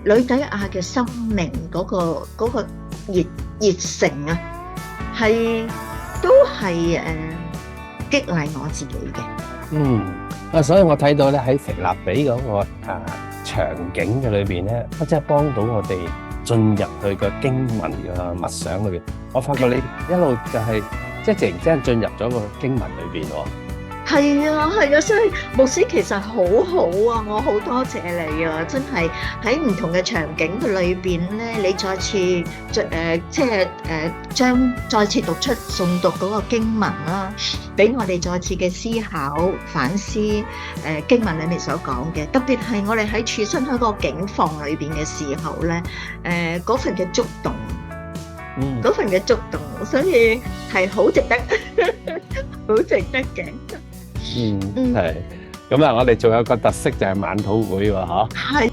呂底亞嘅生命嗰個熱誠啊，都係激勵我自己嘅。所以我睇到咧喺腓立比嗰個場景嘅裏邊咧，真係幫到我哋進入去個經文嘅默想裏邊。我發覺你一路就係即係突然之間進入咗個經文裏邊喎。係啊，所以牧師其實好好啊，我好多謝你啊！真係喺唔同嘅場景嘅裏邊咧，你再次將再次讀出誦讀嗰個經文啦，俾我哋再次嘅思考反思經文裏面所講嘅，特別係我哋喺處身喺個境況裏邊嘅時候咧，嗰份嘅觸動，嗰份嘅觸動，所以係好值得，好值得嘅。係咁啊！我哋仲有個特色就係晚禱會喎，嚇。係。